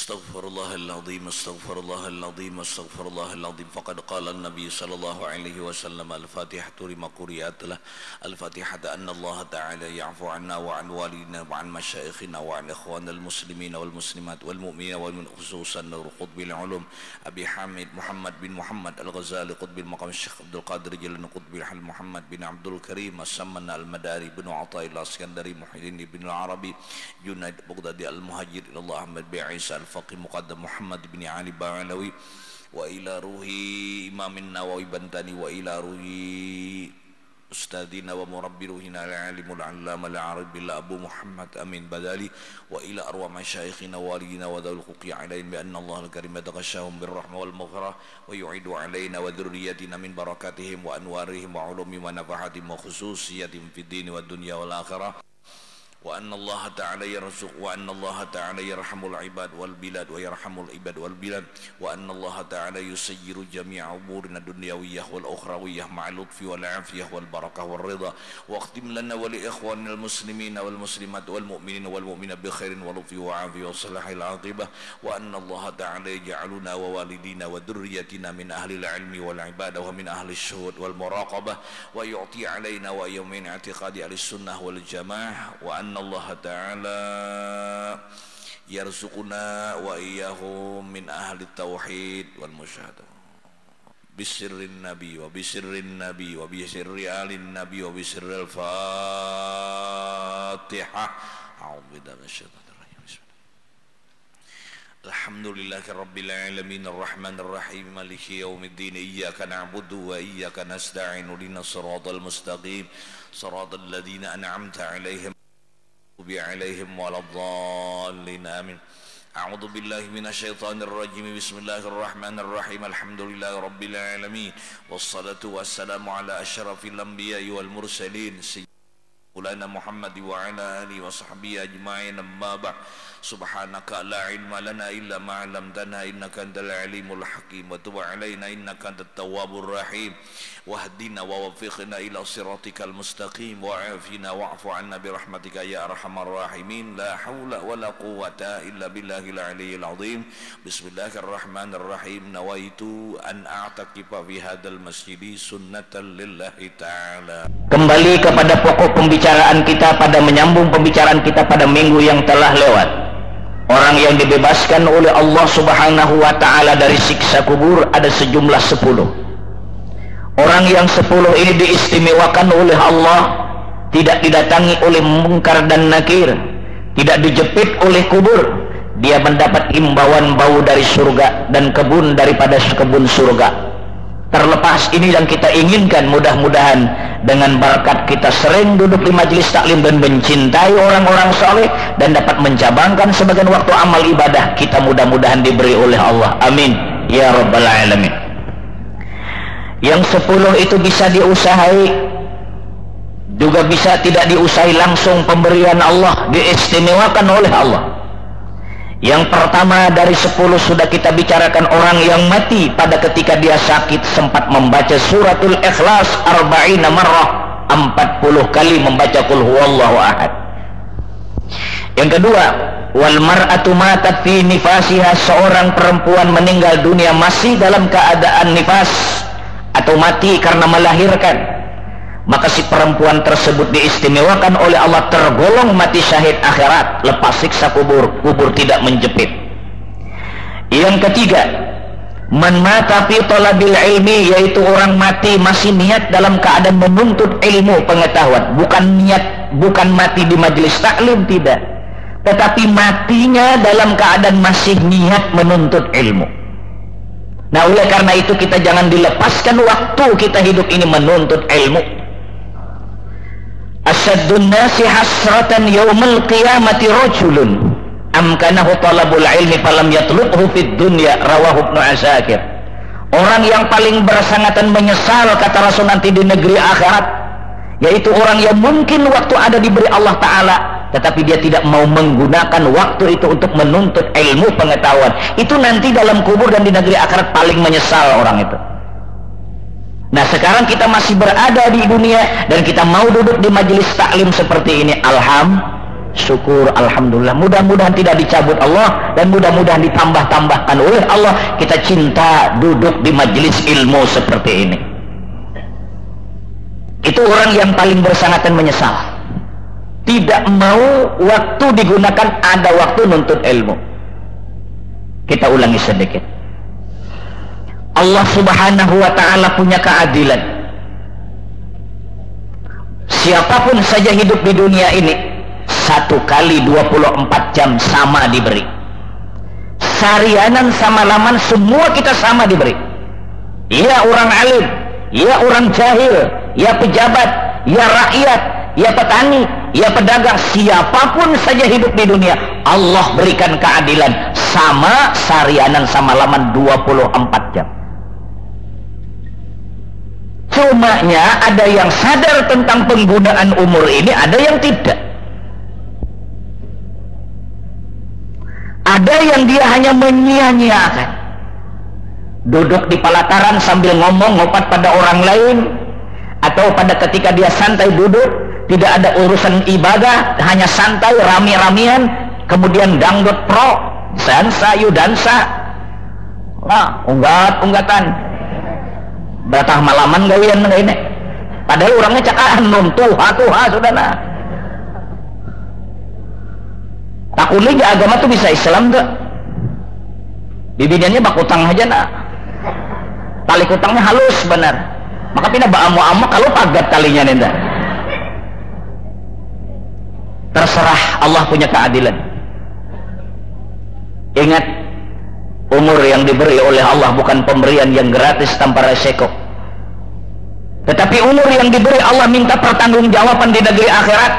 استغفر الله العظيم استغفر الله العظيم استغفر الله العظيم فقد قال النبي صلى الله عليه وسلم الفاتحة لما قرئت له الفاتحة أن الله تعالى يعفو عنا وعن والدنا وعن مشايخنا وعن إخواننا المسلمين والمسلمات والمؤمنين والمؤمنين خصوصا نور قطب العلوم أبي حامد محمد بن محمد الغزالي قطب المقام الشيخ عبد القادر جيلاني قطب الحل محمد بن عبد الكريم السمن المداري بن عطاء الله الاسكندري محي الدين بن العربي جنيد بغدادي المهاجر إلى الله أحمد بن عيسى الفقيه مقدم محمد بن علي بعلوي وإلى روح إمام النووي بنتاني وإلى روح أستاذنا ومربي روحنا العالم العلامة العارف بالله أبو محمد أمين بدالي وإلى أروع مشايخنا والدينا وذوي الحقوق عليهم بأن الله الكريم يتغشاهم بالرحمة والمغفرة ويعيد علينا وذريتنا من بركاتهم وأنوارهم وعلومهم ونفحاتهم وخصوصياتهم في الدين والدنيا والآخرة وأن الله تعالى يرزق وأن الله تعالى يرحم العباد والبلاد ويرحم العباد والبلاد وأن الله تعالى يسير جميع أمورنا الدنيوية والأخروية مع اللطف والعافية والبركة والرضا واختم لنا ولإخواننا المسلمين والمسلمات والمؤمنين والمؤمنات بخير ولطف وعافية وصلاح العاقبة وأن الله تعالى يجعلنا ووالدينا وذريتنا من أهل العلم والعبادة ومن أهل الشهود والمراقبة ويعطي علينا ويومين اعتقاد أهل السنة والجماعة وأن الله تعالى يرزقنا وإياهم من أهل التوحيد والمشاهدة بسر النبي وبسر النبي وبسر آل النبي وبسر الفاتحة أعوذ بالله من الشيطان الرجيم بسم الله الحمد لله رب العالمين الرحمن الرحيم مالك يوم الدين إياك نعبد وإياك نستعين اهدنا الصراط المستقيم صراط الذين أنعمت عليهم ولا الضالين آمين أعوذ بالله من الشيطان الرجيم بسم الله الرحمن الرحيم الحمد لله رب العالمين والصلاة والسلام على أشرف الأنبياء والمرسلين سيدنا محمد وعلى آله وصحبه أجمعين أما بعد سبحانك لا علم لنا إلا ما علمتنا إنك أنت العليم الحكيم وتب علينا إنك أنت التواب الرحيم واهدنا ووفقنا إلى صراطك المستقيم وعافنا واعف عنا برحمتك يا أرحم الراحمين لا حول ولا قوة إلا بالله العلي العظيم بسم الله الرحمن الرحيم نويت أن أعتكف في هذا المسجد سنة لله تعالى. Kembali kepada pokok pembicaraan kita pada menyambung pembicaraan kita pada minggu yang telah lewat. Orang yang dibebaskan oleh Allah Subhanahu wa ta'ala dari siksa kubur ada sejumlah 10. Orang yang 10 ini diistimewakan oleh Allah, tidak didatangi oleh mungkar dan nakir, tidak dijepit oleh kubur. Dia mendapat himbauan bau dari surga dan kebun daripada kebun surga. Terlepas ini yang kita inginkan, mudah-mudahan dengan berkat kita sering duduk di majelis taklim dan mencintai orang-orang saleh dan dapat mencabangkan sebagian waktu amal ibadah kita, mudah-mudahan diberi oleh Allah. Amin ya rabbal alamin. Yang 10 itu bisa diusahai, juga bisa tidak diusahai langsung. Pemberian Allah diistimewakan oleh Allah. Yang pertama dari 10 sudah kita bicarakan, orang yang mati pada ketika dia sakit sempat membaca suratul ikhlas 40 marrah, 40 kali membaca qul huwallahu ahad. Yang kedua, wal mar'atu matat fi nifasiha, seorang perempuan meninggal dunia masih dalam keadaan nifas atau mati karena melahirkan, maka si perempuan tersebut diistimewakan oleh Allah, tergolong mati syahid akhirat, lepas siksa kubur, kubur tidak menjepit. Yang ketiga, man mata fi talabil ilmi, yaitu orang mati masih niat dalam keadaan menuntut ilmu pengetahuan, bukan mati di majelis taklim, tidak, tetapi matinya dalam keadaan masih niat menuntut ilmu. Nah, oleh karena itu kita jangan dilepaskan waktu kita hidup ini menuntut ilmu. Asyaddun nasi hasratan yaumal qiyamati rajulun amkanahu talabul ilmi falam yatlubhu fid dunya, rawahu Ibnu Asakir. Orang yang paling bersangatan menyesal, kata Rasul, nanti di negeri akhirat, yaitu orang yang mungkin waktu ada diberi Allah Ta'ala, tetapi dia tidak mau menggunakan waktu itu untuk menuntut ilmu pengetahuan. Itu nanti dalam kubur dan di negeri akhirat paling menyesal orang itu. Nah, sekarang kita masih berada di dunia dan kita mau duduk di majelis taklim seperti ini, alhamdulillah, syukur, alhamdulillah. Mudah-mudahan tidak dicabut Allah, dan mudah-mudahan ditambah-tambahkan oleh Allah. Kita cinta duduk di majelis ilmu seperti ini. Itu orang yang paling bersangatan menyesal, tidak mau waktu digunakan, ada waktu nuntut ilmu. Kita ulangi sedikit. Allah subhanahu wa ta'ala punya keadilan. Siapapun saja hidup di dunia ini, 1 kali 24 jam sama diberi. Sarianan sama laman semua kita sama diberi. Ya orang alim, ya orang jahil, ya pejabat, ya rakyat, ya petani, ya pedagang, siapapun saja hidup di dunia, Allah berikan keadilan sama sarianan sama laman 24 jam. Cumanya ada yang sadar tentang penggunaan umur ini, ada yang tidak. Ada yang dia hanya menyia-nyiakan, duduk di pelataran sambil ngomong ngopat pada orang lain, atau pada ketika dia santai duduk, tidak ada urusan ibadah, hanya santai rami-ramian, kemudian dangdut pro, dansa yu dansa, nah unggat-unggatan, batah malaman gawian ini. Padahal orangnya cakahan nom tuha sudah nah. Takuli agama tuh bisa Islam tuh. Bibinannya bak utang aja nak. Tali utangnya halus benar. Maka pindah baamu-amu kalau pagat talinya nenda. Terserah, Allah punya keadilan. Ingat, umur yang diberi oleh Allah bukan pemberian yang gratis tanpa resiko. Tetapi umur yang diberi Allah minta pertanggungjawaban di negeri akhirat.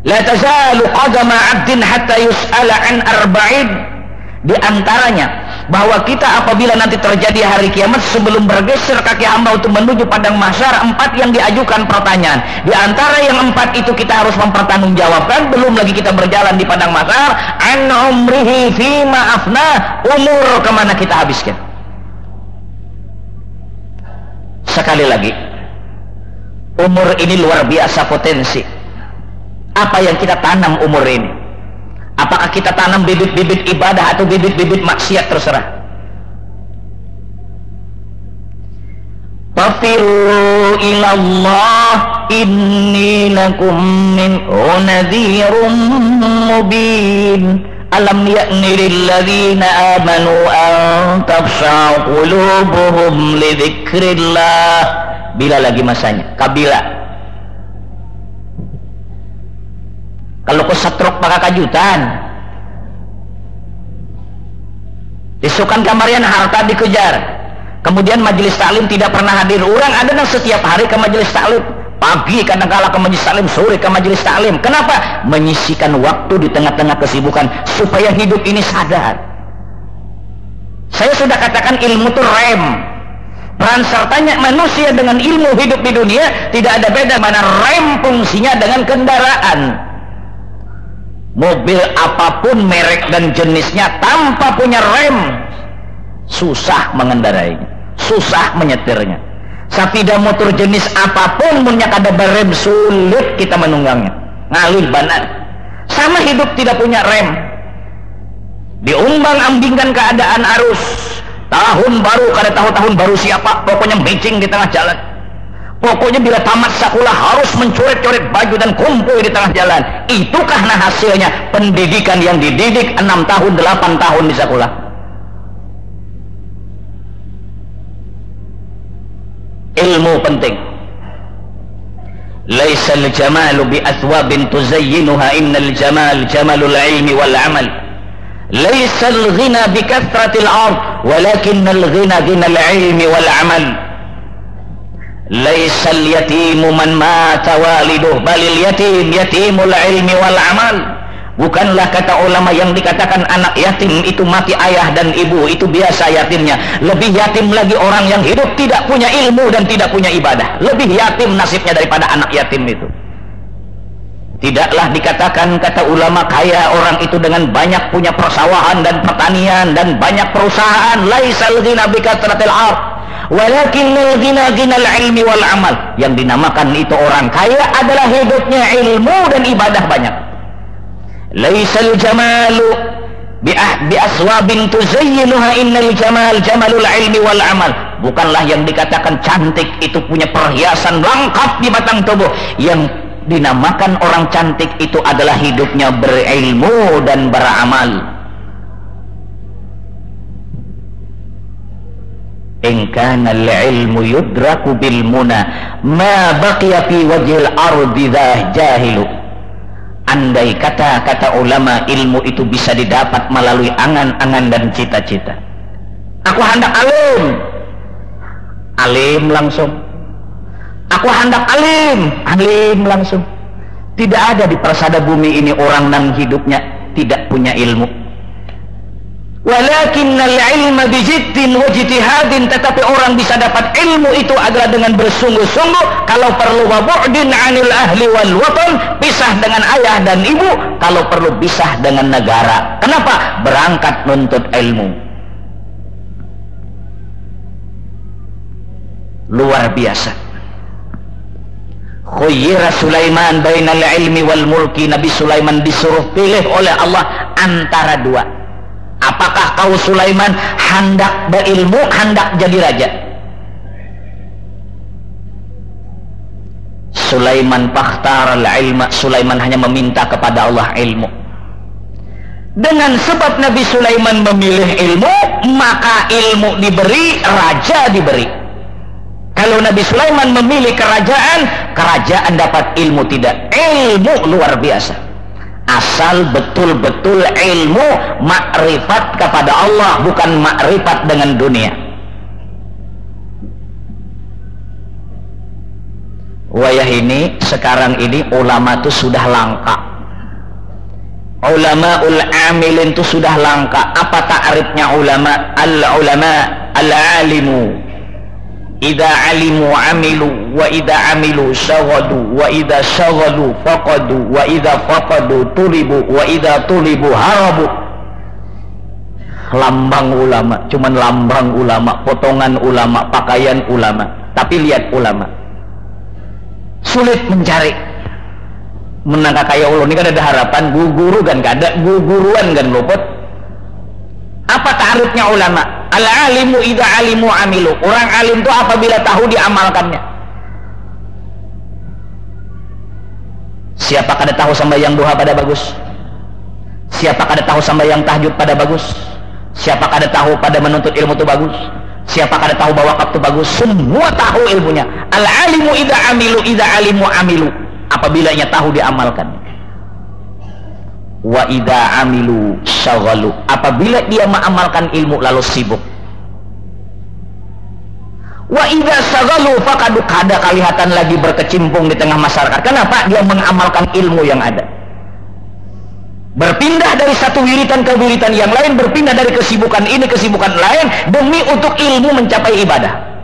La tazalu qadama 'abdin hatta yus'ala an arba'in. Di antaranya bahwa kita apabila nanti terjadi hari kiamat, sebelum bergeser kaki hamba untuk menuju padang mahsyar, 4 yang diajukan pertanyaan. Di antara yang 4 itu kita harus mempertanggungjawabkan, belum lagi kita berjalan di padang mahsyar, an umrihi fima afna, umur kemana kita habiskan. Sekali lagi, umur ini luar biasa potensi. Apa yang kita tanam umur ini? Apakah kita tanam bibit-bibit ibadah atau bibit-bibit maksiat, terserah. Tafiru ilallah inni lakum minhu nadhirum mubin. Alam ya'ni lilladzina amanu an tafsha'a qulubuhum li dzikrillah. Bila lagi masanya, kabila. Kalau kau setruk maka kajutan, disukan kamarian harta dikejar, kemudian majelis taklim tidak pernah hadir. Orang ada yang setiap hari ke majelis taklim, pagi kadang-kala ke majelis taklim, sore ke majelis taklim. Kenapa? Menyisikan waktu di tengah-tengah kesibukan supaya hidup ini sadar. Saya sudah katakan ilmu itu rem. Peran sertanya manusia dengan ilmu hidup di dunia tidak ada beda mana rem fungsinya dengan kendaraan. Mobil apapun merek dan jenisnya tanpa punya rem susah mengendarainya, susah menyetirnya. Sepeda motor jenis apapun punya kada berem sulit kita menunggangnya, ngalih banan. Sama hidup tidak punya rem, diumbang-ambingkan keadaan arus. Tahun baru kada tahu tahun baru siapa, pokoknya matching di tengah jalan. Pokoknya bila tamat sekolah harus mencoret-coret baju dan kumpul di tengah jalan. Itukah nah hasilnya pendidikan yang dididik 6 tahun, 8 tahun di sekolah? Ilmu penting. Laisal jamalu bi athwabin tuzayyinuha, innal jamal jamalul ilmi wal amal. Laisal ghina bi kathratil ard, walakinnal ghina ghinal ilmi wal amal. Laisal yatimu man mata waliduh, balil yatim yatimul ilmi wal amal. Bukanlah kata ulama yang dikatakan anak yatim itu mati ayah dan ibu, itu biasa yatimnya. Lebih yatim lagi orang yang hidup tidak punya ilmu dan tidak punya ibadah. Lebih yatim nasibnya daripada anak yatim itu. Tidaklah dikatakan kata ulama kaya orang itu dengan banyak punya persawahan dan pertanian dan banyak perusahaan. Laisal ghina bi kathratil ard, Walakinnal ghina ghinal ilmi wal amal. Yang dinamakan itu orang kaya adalah hidupnya ilmu dan ibadah banyak. Laisal jamalu bi aswabin tuzayyinuha, innal jamal jamalul ilmi wal amal. Bukanlah yang dikatakan cantik itu punya perhiasan lengkap di batang tubuh. Yang dinamakan orang cantik itu adalah hidupnya berilmu dan beramal. In kana al-ilmu yudraku bil muna ma baqiya fi wajhil ardi dzah jahilu. Andai kata ulama ilmu itu bisa didapat melalui angan-angan dan cita-cita. Aku hendak alim langsung. Aku hendak alim langsung. Tidak ada di persada bumi ini orang yang hidupnya tidak punya ilmu. Walakinnal ilma bijiddin wa ijtihadin, tetapi orang bisa dapat ilmu itu adalah dengan bersungguh-sungguh, kalau perlu wa bu'din 'anil ahli wal watan, pisah dengan ayah dan ibu, kalau perlu pisah dengan negara. Kenapa? Berangkat nuntut ilmu. Luar biasa. Khuyyira Sulaiman bainal ilmi wal mulki. Nabi Sulaiman disuruh pilih oleh Allah antara dua. Apakah kau Sulaiman hendak berilmu, hendak jadi raja? Sulaiman fakhtar al-ilma. Sulaiman hanya meminta kepada Allah ilmu. Dengan sebab Nabi Sulaiman memilih ilmu, maka ilmu diberi, raja diberi. Kalau Nabi Sulaiman memilih kerajaan dapat ilmu tidak. Ilmu luar biasa. Asal betul-betul ilmu makrifat kepada Allah, bukan makrifat dengan dunia. Wayah ini, sekarang ini ulama itu sudah langka. Ulamaul amilin itu sudah langka. Apa ta'rifnya ulama? Al-ulama al-alimu. Idza alimu amilu, wa idza amilu saghadu, wa idza saghadu faqadu, wa idza faqadu tulibu, wa idza tulibu harabu. Lambang ulama, cuman lambang ulama, potongan ulama, pakaian ulama. Tapi lihat ulama, sulit mencari. Menangkap kaya Allah ini kan ada harapan, guru kan gak ada, guruan kan luput. Apa ta'arifnya ulama? Al-alimu idza alimu amilu. Orang alim itu apabila tahu diamalkannya. Siapa kada tahu sembahyang duha pada bagus? Siapa kada tahu sembahyang tahajud pada bagus? Siapa kada tahu pada menuntut ilmu itu bagus? Siapa kada tahu bawa waktu bagus? Semua tahu ilmunya. Al-alimu idza amilu idza alimu amilu. Apabila ia tahu diamalkannya. Wa idza amilu syaghalu. Apabila dia mengamalkan ilmu lalu sibuk. Wa idza syaghalu faqad kada kelihatan lagi berkecimpung di tengah masyarakat. Kenapa? Dia mengamalkan ilmu yang ada. Berpindah dari satu wiritan ke wiritan yang lain, berpindah dari kesibukan ini ke kesibukan lain demi untuk ilmu mencapai ibadah.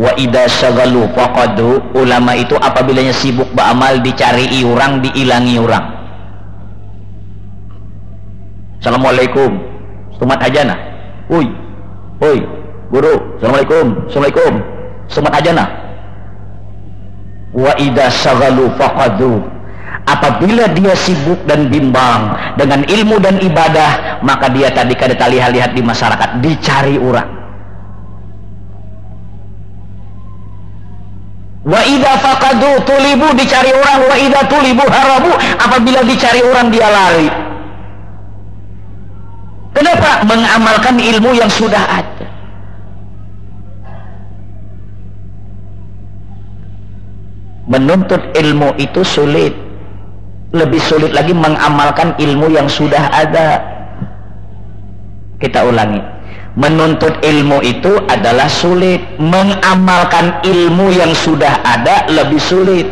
Wa idza syaghalu faqadu. Ulama itu apabilanya sibuk beramal, dicari orang, diilangi orang. Assalamualaikum. Sumat hajana. Oi, guru. Assalamualaikum. Sumat hajana. Wa idza syaghalu faqadu. Apabila dia sibuk dan bimbang dengan ilmu dan ibadah, maka dia tadi kada lihat di masyarakat, dicari orang. Wa idza faqadu tulibu, dicari orang. Wa idza tulibu harabu, apabila dicari orang dia lari. Kenapa? Mengamalkan ilmu yang sudah ada. Menuntut ilmu itu sulit. Lebih sulit lagi mengamalkan ilmu yang sudah ada. Kita ulangi. Menuntut ilmu itu adalah sulit. Mengamalkan ilmu yang sudah ada lebih sulit.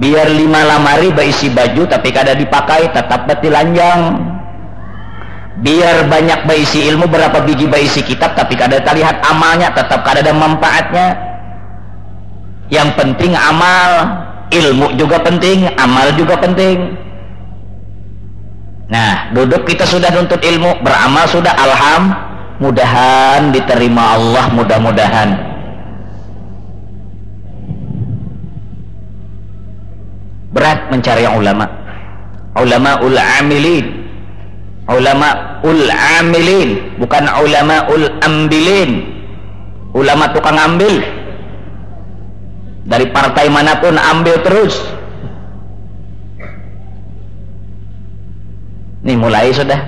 Biar 5 lamari berisi baju tapi kada dipakai, tetap betilanjang. Biar banyak berisi ilmu, berapa biji berisi kitab tapi kada terlihat amalnya, tetap kada ada manfaatnya. Yang penting amal. Ilmu juga penting, amal juga penting. Nah, duduk kita sudah nuntut ilmu, beramal sudah, mudah-mudahan diterima Allah, mudah-mudahan. Berat mencari ulama, ulamaul amilin, ulamaul amilin, bukan ulamaul ambilin. Ulama tukang ambil, dari partai manapun ambil terus. Nih mulai sudah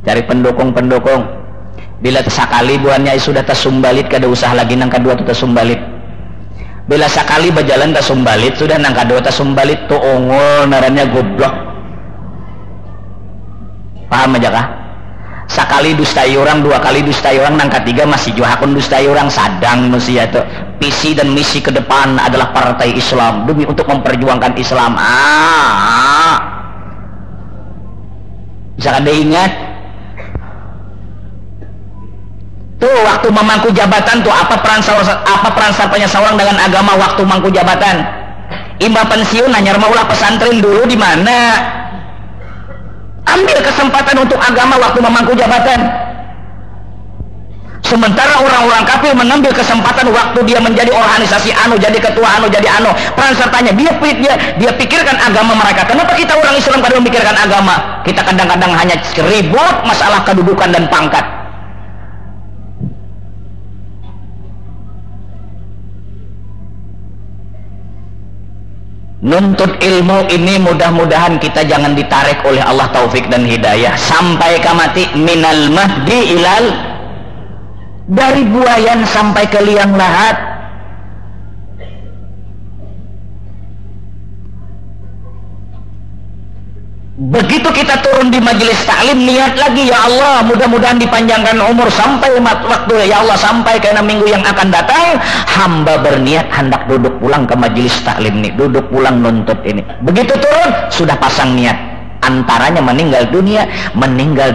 cari pendukung-pendukung. Bila sekali buahnya sudah tasumbalit, kada usah lagi nang kedua tu tasumbalit. Bila sekali berjalan tasumbalit, sudah nang kedua tasumbalit tu ongol naranya goblok. Paham aja kah? Sekali dustai orang, dua kali dustai orang, nang ketiga masih juhakun dustai orang, sadang manusia itu. Visi dan misi ke depan adalah partai Islam demi untuk memperjuangkan Islam. Bisa ada ingat tuh waktu memangku jabatan tuh apa peran sarapnya seorang dengan agama waktu mangku jabatan? Imba pensiun nanya maulah pesantren dulu di mana? Ambil kesempatan untuk agama waktu memangku jabatan. Sementara orang-orang kafir mengambil kesempatan waktu dia menjadi organisasi jadi ketua jadi peran sertanya dia pikirkan agama mereka. Kenapa kita orang Islam kadang memikirkan agama? Kita kadang-kadang hanya ribut masalah kedudukan dan pangkat. Nuntut ilmu ini mudah-mudahan kita jangan ditarik oleh Allah taufik dan hidayah sampai ke mati, minal mahdi ilal, dari buayan sampai ke liang lahat. Begitu kita turun di majelis taklim, niat lagi, ya Allah mudah-mudahan dipanjangkan umur sampai waktu, ya Allah sampai ke 6 minggu yang akan datang hamba berniat hendak duduk pulang ke majelis taklim nih, duduk pulang nuntut ini. Begitu turun sudah pasang niat, antaranya meninggal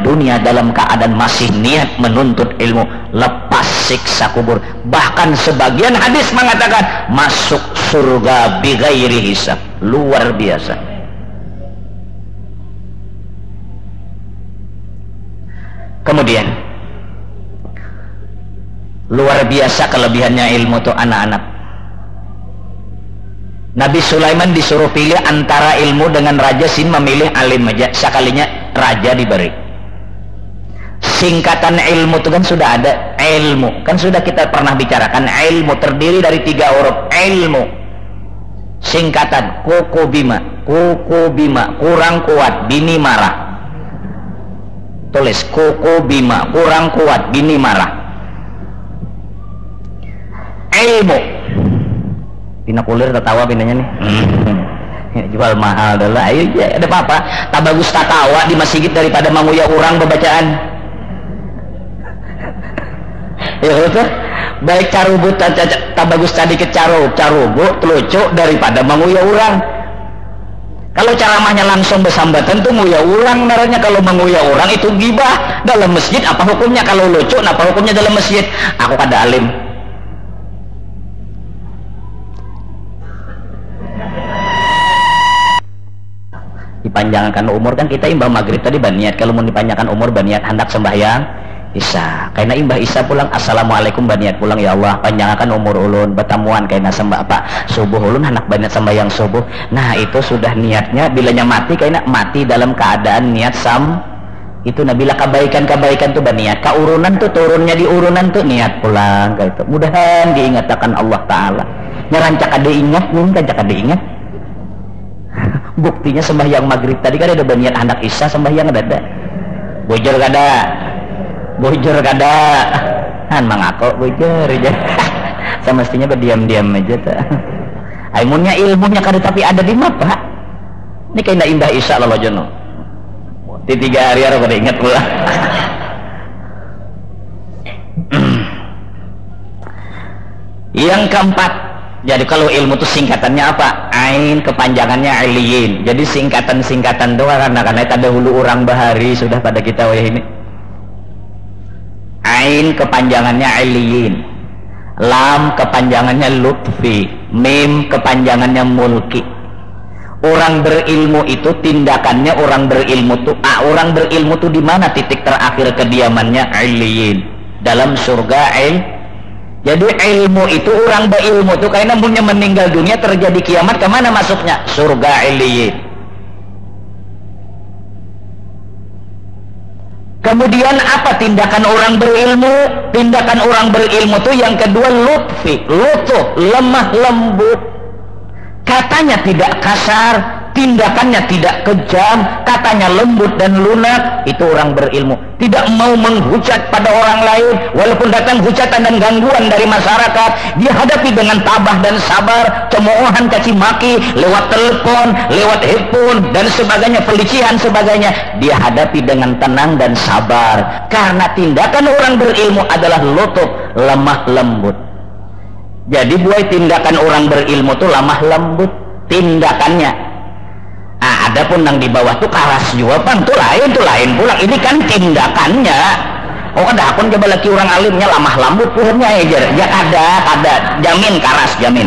dunia dalam keadaan masih niat menuntut ilmu, lepas siksa kubur. Bahkan sebagian hadis mengatakan masuk surga bighairi hisab. Luar biasa. Kemudian luar biasa kelebihannya ilmu tuh anak-anak. Nabi Sulaiman disuruh pilih antara ilmu dengan raja, sin memilih alim aja. Sekalinya raja diberi. Singkatan ilmu itu kan sudah ada. Ilmu kan sudah kita pernah bicarakan. Ilmu terdiri dari 3 huruf. Ilmu singkatan kuku bima, kurang kuat, bini marah. Tulis kuku bima, kurang kuat, bini marah. Ilmu pina kulir tertawa pinanya nih. Jual mahal dulu. Ayo ya, ada apa-apa tak bagus tak tawa di masjid daripada manguya orang bebacaan. Ya betul. Baik carubut tak bagus tadi ke carubut telucu daripada manguya orang. Kalau ceramahnya langsung bersambatan tuh nguya orang naranya. Kalau menguya orang itu gibah. Dalam masjid apa hukumnya? Kalau lucu apa hukumnya dalam masjid? Aku kada alim. Dipanjangkan umur kan kita imbah maghrib tadi baniat. Kalau mau dipanjangkan umur baniat hendak sembahyang Isya. Karena imbah Isya pulang assalamualaikum baniat pulang, ya Allah panjangkan umur ulun bertemuan karena sembah apa subuh ulun hendak baniat sembahyang subuh. Nah itu sudah niatnya. Bilanya mati karena mati dalam keadaan niat itu. Nabila kebaikan tuh baniat. Keurunan tuh turunnya di urunan tuh niat pulang kayak itu. Mudahan diingatkan Allah Ta'ala. Nyerancak ada ingat nih kan ada ingat. Buktinya sembahyang maghrib tadi kan ada baniat hendak Isya sembahyang ada. Bujur kada kan mengaku bujur aja. Semestinya berdiam-diam aja tuh. Aimunnya ilmunya kada tapi ada di mata. Ini kayak indah Isya lo jono. Di 3 hari harus kada ingat pula. Yang keempat, jadi kalau ilmu itu singkatannya apa? Ain kepanjangannya aliyin. Jadi singkatan doang karena ada hulu orang bahari sudah pada kita ini. Ain kepanjangannya aliyin, lam kepanjangannya lutfi, mim kepanjangannya mulki. Orang berilmu itu tindakannya orang berilmu tuh orang berilmu tuh di mana titik terakhir kediamannya? Illiyin, dalam surga Jadi ilmu itu orang berilmu tuh karena punya meninggal dunia terjadi kiamat kemana masuknya? Surga Illiyin. Kemudian apa tindakan orang berilmu? Tindakan orang berilmu tuh yang kedua lutfi, lutuh, lemah lembut. Katanya tidak kasar, tindakannya tidak kejam, katanya lembut dan lunak. Itu orang berilmu. Tidak mau menghujat pada orang lain, walaupun datang hujatan dan gangguan dari masyarakat, dia hadapi dengan tabah dan sabar. Cemoohan, caci maki lewat telepon, lewat handphone dan sebagainya, pelician sebagainya, dia hadapi dengan tenang dan sabar. Karena tindakan orang berilmu adalah lutuf, lemah lembut. Jadi buat tindakan orang berilmu tuh lemah lembut tindakannya. Adapun yang di bawah tuh keras juga pan, tuh lain pulang. Ini kan tindakannya. Oh kada akun coba lagi orang alimnya lemah lembut puhnya ya ada jamin keras jamin.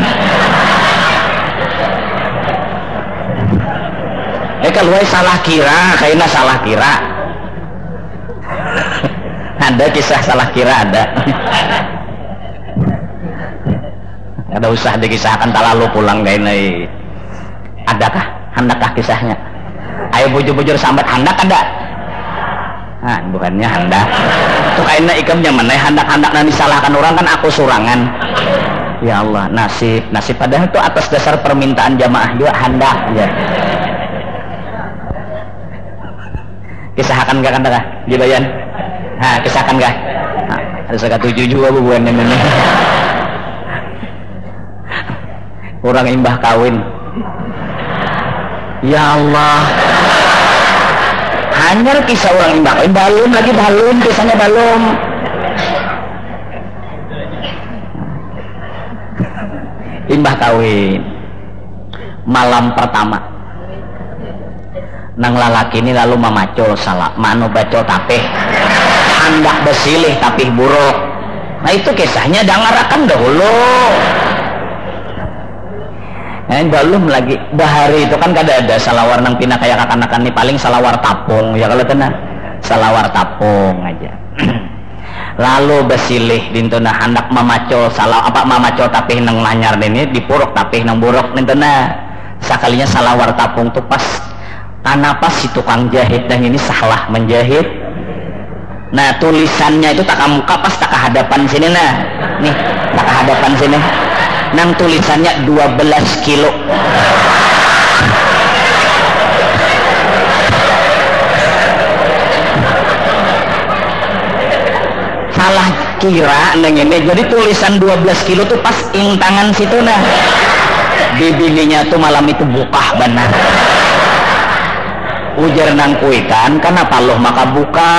Kalau salah kira kayaknya salah kira. Ada kisah salah kira ada. Ada usah dikisahkan tak lalu pulang kayaknya. Adakah? Handakah kisahnya? Ayo bujur-bujur sambat handak ada? Bukannya handak. Itu kayaknya ikamnya mana handak-handak dan disalahkan orang kan aku surangan. Ya Allah, nasib padahal itu atas dasar permintaan jamaah juga handak ya. Kisahkan gak kandakah? Dibayan? Kisahkan gak? Ada sekat 7 juga bubuan ini. Orang imbah kawin. Ya Allah, hanya kisah orang imbah kawin. Balum kisahnya balum. Imbah kawin malam pertama nang lalaki ini lalu mamaco salah manu baco tapih handak besilih tapih buruk. Nah itu kisahnya dangarakan dahulu. Belum lagi bahari itu kan kada ada salawar nang pina kayak kakanakan nih, paling salawar tapung ya kalau tenang salawar tapung aja. Lalu besilih dintuna hendak mamaco mamaco tapi nang lanyar ini dipuruk tapi nang buruk dintuna sakalinya salawar tapung tuh pas kenapa si tukang jahit dan ini salah menjahit. Nah tulisannya itu tak muka pas tak hadapan sini nah nih tak hadapan sini nang tulisannya 12 kilo. Salah kira neng ini jadi tulisan 12 kilo tuh pas ing tangan situ nah bibininya tuh malam itu bukah benar. Ujar nang kuikan kenapa loh maka buka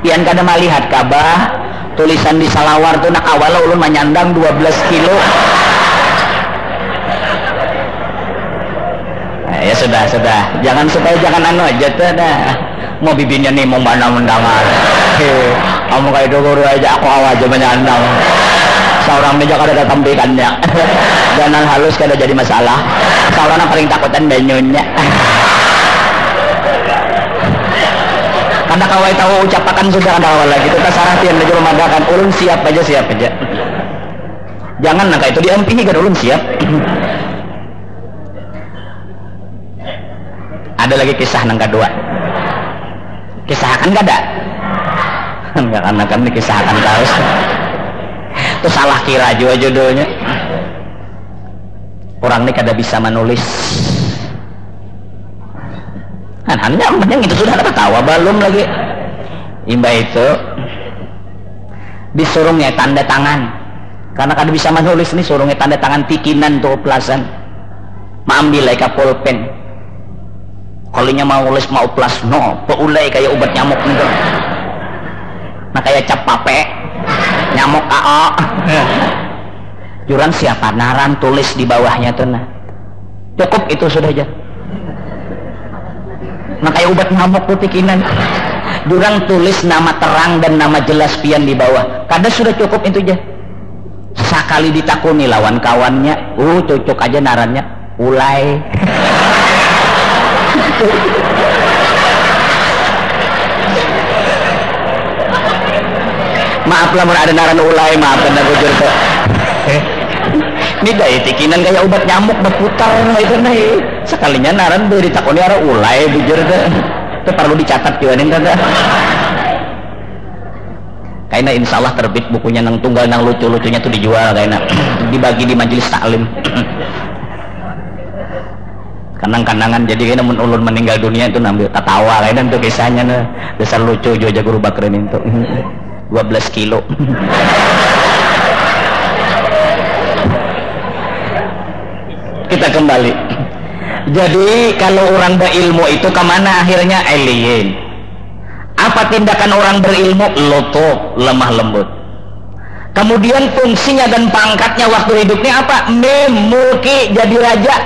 pian kada melihat kabah tulisan di salawar tuh nak awal ulun menyandang 12 kilo. Ya sudah jangan anu aja tuh dah mau bibirnya nih mau mana mendangar kamu kayak dogor aja aku awal aja menyandang seorang meja kada datang bikannya jangan halus kada jadi masalah seorang yang paling takutan banyunya. Karena kawai tahu ucapakan sudah ada awal lagi kita saratin aja memadakan ulun siap aja jangan nangka itu diampihi kan ulun siap. Ada lagi kisah nang kedua kisahkan gak ada enggak karena kan dikisahkan terus itu salah kira juga jodohnya orang ini kada bisa menulis hanya itu sudah ada tawa belum lagi imba itu disuruhnya tanda tangan karena kada bisa menulis nih suruhnya tanda tangan tikinan tuh pelasan maambil ka pulpen kalinya mau nulis mau plas no peulai kayak obat nyamuk nih nah kayak cap pape nyamuk juran siapa naran tulis di bawahnya tuh nah cukup itu sudah aja. Nah kayak obat nyamuk tuh tikinan jurang tulis nama terang dan nama jelas pian di bawah kada sudah cukup itu aja. Sekali ditakuni lawan kawannya cocok aja narannya ulai Maaf lah mun ada naran ulai, maaf dan bujur teh. Ini daya tikinan kayak obat nyamuk berputar itu nih. Sekalinya naran beri takoni ara ulai bujur teh. Itu perlu dicatat kieunin teh. Kayaknya insya Allah terbit bukunya nang tunggal nang lucu-lucunya tuh dijual kayaknya dibagi di majelis taklim. Kanang-kanangan jadi kayaknya mun ulun meninggal dunia itu nambil ketawa kayaknya untuk kisahnya nah. Dasar lucu juga guru bakrin itu 12 kilo. Kita kembali. Jadi kalau orang berilmu itu kemana akhirnya? Alien. Apa tindakan orang berilmu? Lutut, lemah lembut. Kemudian fungsinya dan pangkatnya waktu hidupnya apa? Memulki, jadi raja.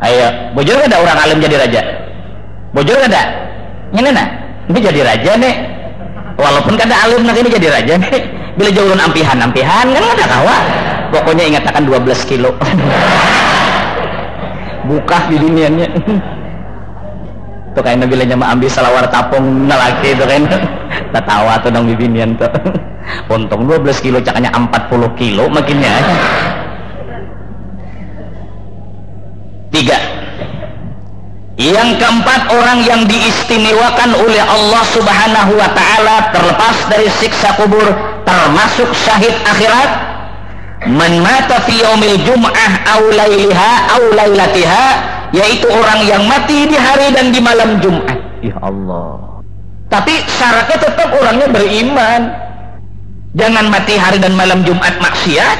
Ayo, bojor gak ada orang alim jadi raja? Bojor gak ada? Ini nah, ini jadi raja nih. Walaupun kada alim nanti ini jadi raja nih. Bila jauh ampihan kan ada kawa. Pokoknya ingat akan 12 kilo. Buka di dunianya. Tuh kayaknya bila nyama ambil salawar tapung nalaki itu kan tatawa tuh dong bibinian tuh untung 12 kilo cakanya 40 kilo makinnya. 3. Yang keempat, orang yang diistimewakan oleh Allah subhanahu wa ta'ala terlepas dari siksa kubur termasuk syahid akhirat. Man mata fi yaumil jum'ah aw lailiha aw lailatiha, yaitu orang yang mati di hari dan di malam Jumat. Ya Allah. Tapi syaratnya tetap orangnya beriman. Jangan mati hari dan malam Jumat maksiat.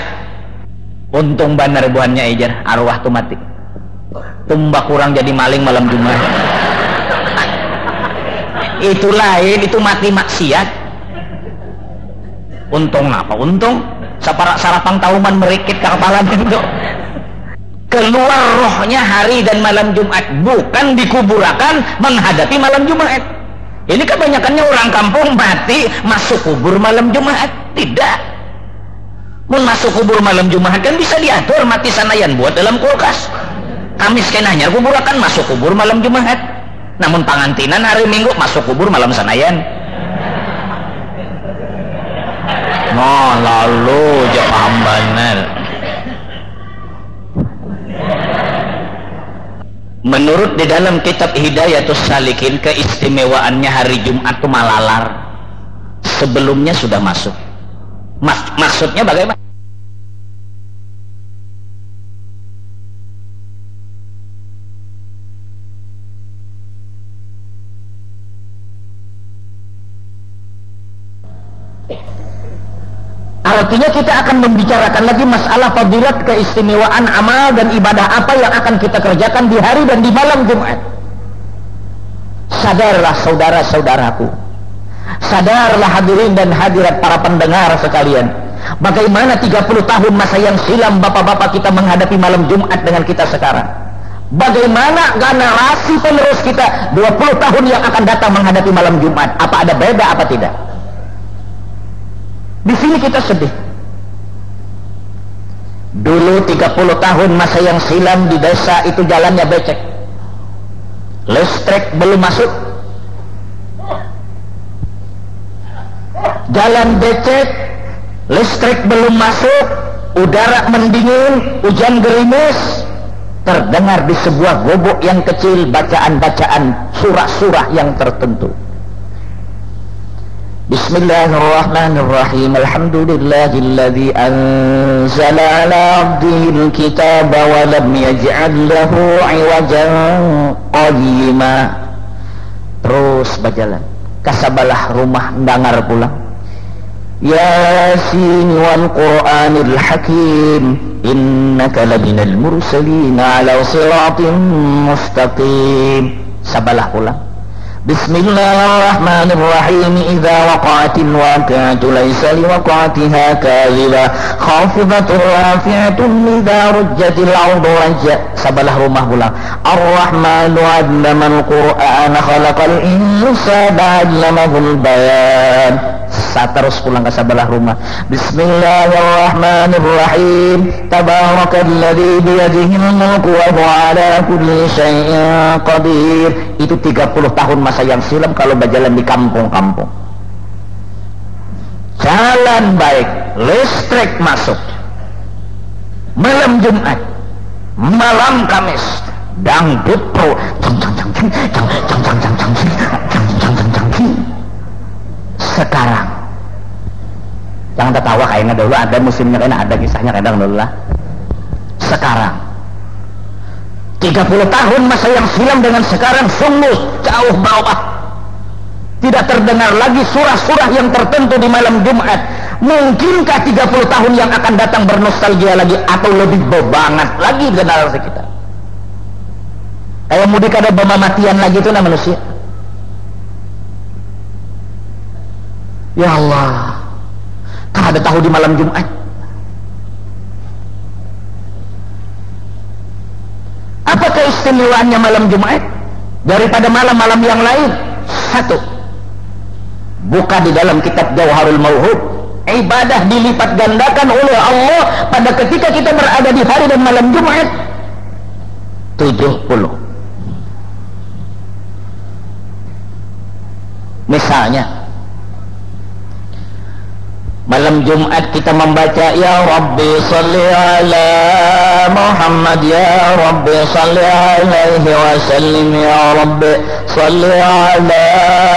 Untung benar buannya ejar arwah tuh mati. Tumbak kurang jadi maling malam Jumat. Itu lain, itu mati maksiat. Untung apa? Untung sarapang tauman merikit ke kepala itu. Keluar rohnya hari dan malam Jumat, bukan dikuburakan menghadapi malam Jumat. Ini kebanyakannya orang kampung mati masuk kubur malam Jumat. Tidak. Mun masuk kubur malam Jumat kan bisa diatur, mati sanayan buat dalam kulkas. Kamis kenanya kuburakan masuk kubur malam Jumat. Namun pangantinan hari Minggu masuk kubur malam sanayan. Nah lalu jawab benar. Menurut di dalam kitab Hidayatus Salikin, keistimewaannya hari Jumat itu malalar. Sebelumnya sudah masuk. Maksudnya bagaimana? Artinya kita akan membicarakan lagi masalah fadilat, keistimewaan amal dan ibadah apa yang akan kita kerjakan di hari dan di malam Jumat. Sadarlah saudara-saudaraku, sadarlah hadirin dan hadirat para pendengar sekalian, bagaimana 30 tahun masa yang silam bapak-bapak kita menghadapi malam Jumat dengan kita sekarang. Bagaimana generasi penerus kita 20 tahun yang akan datang menghadapi malam Jumat. Apa ada beda apa tidak? Di sini kita sedih. Dulu 30 tahun masa yang silam di desa itu jalannya becek. Listrik belum masuk. Jalan becek, listrik belum masuk, udara mendingin, hujan gerimis. Terdengar di sebuah gubuk yang kecil bacaan-bacaan surah-surah yang tertentu. Bismillahirrahmanirrahim. Alhamdulillahilladzi anzala 'ala 'abdihil kitaba wa lam yaj'al lahu 'iwajan qayyima. Terus berjalan. Kasabalah rumah ndangar pulang. Yasin wal Qur'anil Hakim, innaka laminal mursalin 'ala siratin mustaqim. Sabalah pulang. Bismillahirrahmanirrahim. Idza waqa'atil waqi'atu laysa liwaqa'atiha kadhibah khafidatur rafi'atun idza rujjatil 'ardu rajja. Sabalah rumah pulang. Ar-Rahmanu 'allamal Qur'ana khalaqal insana 'allamahul bayan. Terus pulang ke sebelah rumah. Bismillahirrahmanirrahim. Tabarakalladzi biyadihil mulku wa huwa 'ala kulli syai'in qadir. Itu 30 tahun masa yang silam kalau berjalan di kampung-kampung. Jalan baik, listrik masuk. Malam Jumat, malam Kamis, dangdut pro. Sekarang jangan tertawa, kayaknya dulu ada musimnya, kayaknya ada kisahnya kadang dulu lah. Sekarang 30 tahun masa yang silam dengan sekarang sungguh jauh berubah. Tidak terdengar lagi surah-surah yang tertentu di malam Jumat. Mungkinkah 30 tahun yang akan datang bernostalgia lagi atau lebih bebangat lagi generasi kita? Kayak mudik ada pematian lagi itu nah manusia. Ya Allah, tak ada tahu di malam Jumat. Apa keistimewaannya malam Jumat daripada malam-malam yang lain? Satu, buka di dalam kitab Jauharul Mauhub, ibadah dilipat gandakan oleh Allah pada ketika kita berada di hari dan malam Jumat 70. Misalnya malam Jumat kita membaca ya Rabbi salli ala Muhammad, ya Rabbi salli alaihi wa sallim, ya Rabbi salli ala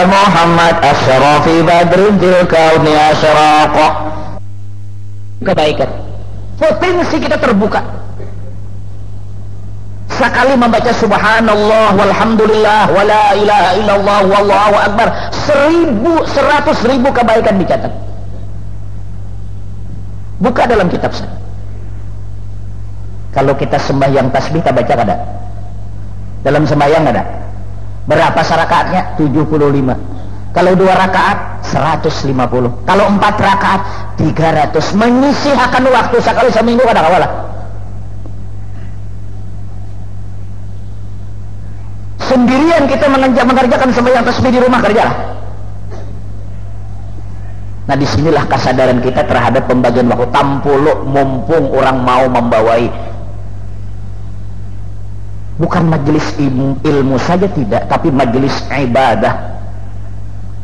Muhammad asyrafi badrin fil kauni asyraqa. Kebaikan, potensi kita terbuka. Sekali membaca subhanallah walhamdulillah wala ilaha illallah wallahu akbar, 100.000 kebaikan dicatat. Buka dalam kitab saya. Kalau kita sembahyang tasbih kita baca ada? Dalam sembahyang ada? Berapa rakaatnya? 75. Kalau 2 rakaat 150. Kalau 4 rakaat 300. Menyisihkan waktu sekali seminggu kadang awal. Sendirian kita mengerjakan sembahyang tasbih di rumah kerjalah. Nah disinilah kesadaran kita terhadap pembagian waktu. Tampuluk mumpung orang mau membawai. Bukan majelis ilmu saja tidak, tapi majelis ibadah.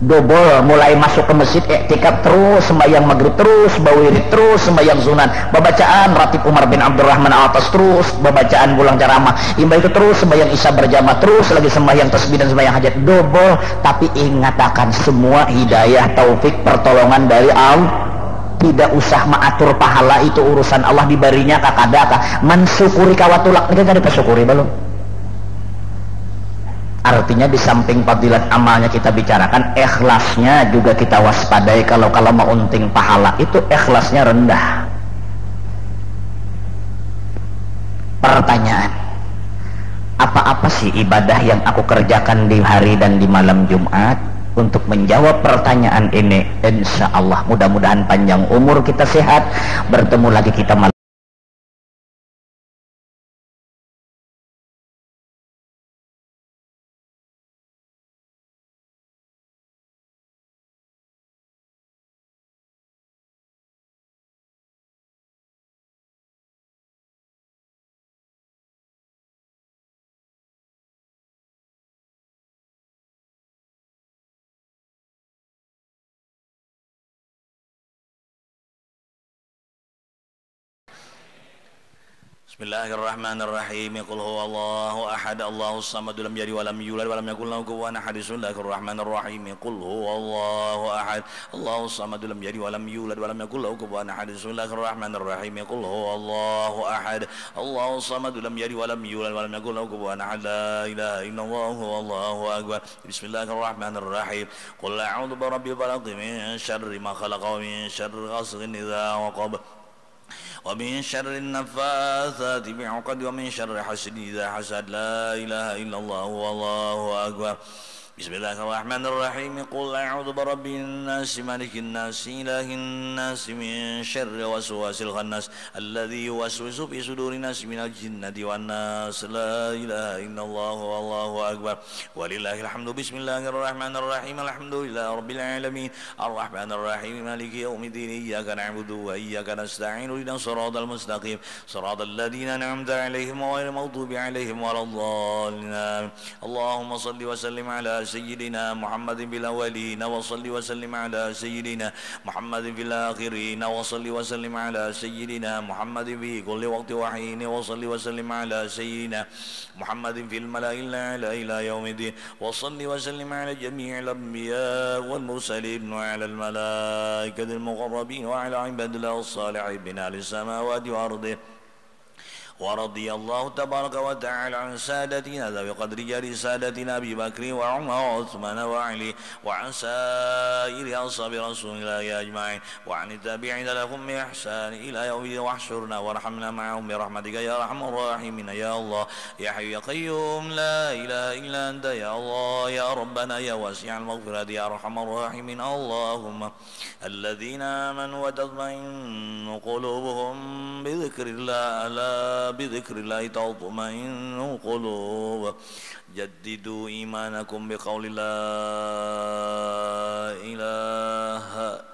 Dobol, mulai masuk ke masjid iktikaf terus, sembahyang maghrib terus, bawirid terus, sembahyang sunan, babacaan Ratib Umar bin Abdurrahman Al-Atas terus, babacaan pulang ceramah imba itu terus, sembahyang isya berjamaah terus, lagi sembahyang tasbih dan sembahyang hajat. Dobol, tapi ingatakan semua hidayah, taufik, pertolongan dari Allah. Tidak usah mengatur pahala, itu urusan Allah, dibarinya kakadaka mensyukuri kawatulak ini kan dipersyukuri belum. Artinya di samping fadilat amalnya kita bicarakan, ikhlasnya juga kita waspadai. Kalau mau unting pahala itu ikhlasnya rendah. Pertanyaan, apa-apa sih ibadah yang aku kerjakan di hari dan di malam Jumat? Untuk menjawab pertanyaan ini, insya Allah mudah-mudahan panjang umur kita, sehat, bertemu lagi kita malam. Bismillahirrahmanirrahim. Qul huwallahu ahad, Allahus samad, lam yalid walam yulad walam yakul lahu kufuwan ahad. Bismillahirrahmanirrahim. Qul huwallahu ahad, Allahus samad, lam yalid walam yulad walam yakul lahu kufuwan ahad. Bismillahirrahmanirrahim. Qul huwallahu ahad, Allahus samad, lam yalid walam yulad walam yakul lahu kufuwan ahad. La ilaha illallah wallahu akbar. Bismillahirrahmanirrahim. Qul a'udzu birabbil falaq min syarri ma khalaq wa min syarri ghasiqin idza waqab ومن شر النفاثات في العقد ومن شر حاسد إذا حسد. لا إله إلا الله والله أكبر. بسم الله الرحمن الرحيم قل أعوذ برب الناس ملك الناس إله الناس من شر وسواس الخناس الذي يوسوس في صدور الناس من الجنة والناس لا إله إلا الله والله أكبر ولله الحمد بسم الله الرحمن الرحيم الحمد لله رب العالمين الرحمن الرحيم مالك يوم الدين إياك نعبد وإياك نستعين اهدنا الصراط المستقيم صراط الذين أنعمت عليهم غير المغضوب عليهم ولا الضالين اللهم صل وسلم على سيدنا محمد في الأولين وصل وسلم على سيدنا محمد في الآخرين وصل وسلم على سيدنا محمد في كل وقت وحين وصل وسلم على سيدنا محمد في الملأ الأعلى إلى يوم الدين وصل وسلم على جميع الأنبياء والمرسلين وعلى الملائكة المقربين وعلى عباد الله الصالحين من أهل السماوات وأرضه ورضي الله تبارك وتعالى عن سادتنا ذوي قدر جل سادتنا أبي بكر وعمر وعثمان وعلي وعن سائر أصحاب رسول الله أجمعين وعن التابعين لهم بإحسان إلى يوم الدين واحشرنا وارحمنا معهم برحمتك يا أرحم الراحمين يا الله يا حي يا قيوم لا إله إلا أنت يا الله يا ربنا يا واسع المغفرة يا أرحم الراحمين اللهم الذين آمنوا وتطمئن قلوبهم بذكر الله ألا بذكر الله تطمئن القلوب جددوا إيمانكم بقول لا إله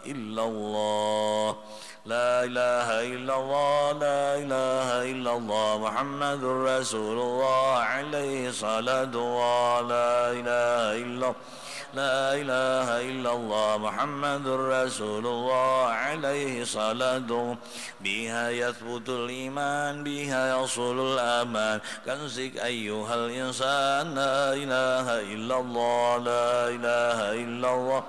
إلا الله لا إله إلا الله لا إله إلا الله محمد رسول الله عليه صلاة الله لا إله إلا الله لا إله إلا الله محمد رسول الله عليه صلاة بها يثبت الإيمان بها يصل الأمان كنزك أيها الإنسان لا إله إلا الله لا إله إلا الله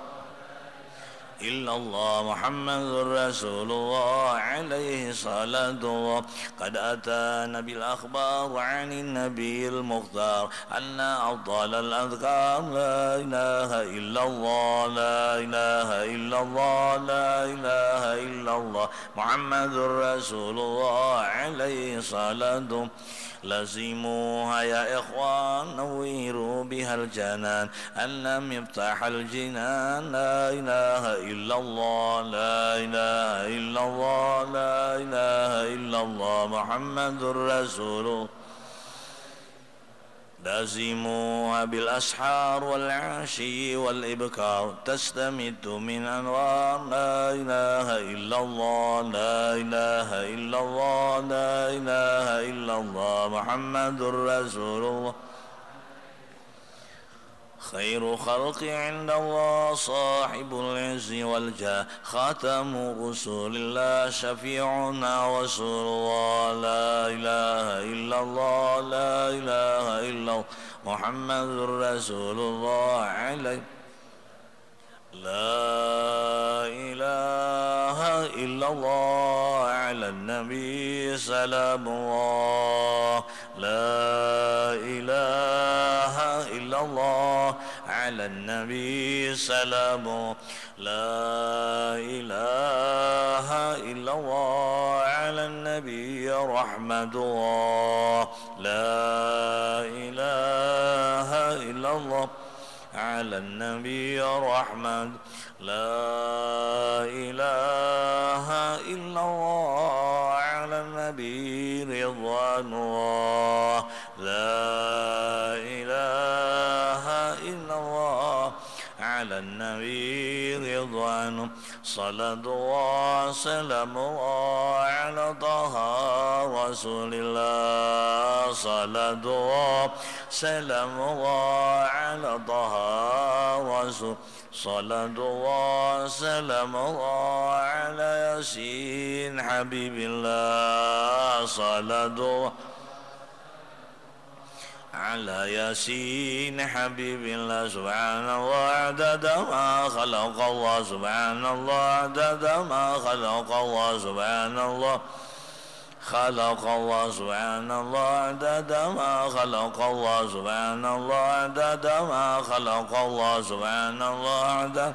إلا الله محمد رسول الله عليه صلاة الله قد أتانا بالأخبار عن النبي المختار أن أفضل الأذكار لا إله إلا الله لا إله إلا الله لا إله إلا الله محمد رسول الله عليه صلاة لزموها يا إخوان نويروا بها الجنان أن مفتاح الجنان لا إله إلا الله لا إله إلا الله لا إله إلا الله محمد رسول الله لازموها بالأسحار والعشي والإبكار تستمد من أنوار لا إله إلا الله لا إله إلا الله لا إله إلا الله محمد رسول الله خير خلق عند الله صاحب العز والجاه خاتم رسول الله شفيعنا رسول الله لا إله إلا الله لا إله إلا الله محمد رسول الله عليه لا إله إلا الله على النبي سلام الله لا إله إلا الله على النبي سلام لا إله إلا الله على النبي رحمة الله لا إله إلا الله على النبي رحمة لا إله إلا الله على النبي رضوان الله لا إله إلا الله على النبي رضوان صلاة الله سلام الله على طه رسول الله صلاة الله سلام الله على طه رسول صلاة الله سلام الله على ياسين حبيب الله صلاة الله على ياسين حبيب الله سبحان الله عدد ما خلق الله سبحان الله عدد ما خلق الله سبحان الله خلق الله سبحان الله عدد ما خلق الله سبحان الله عدد ما خلق الله سبحان الله عدد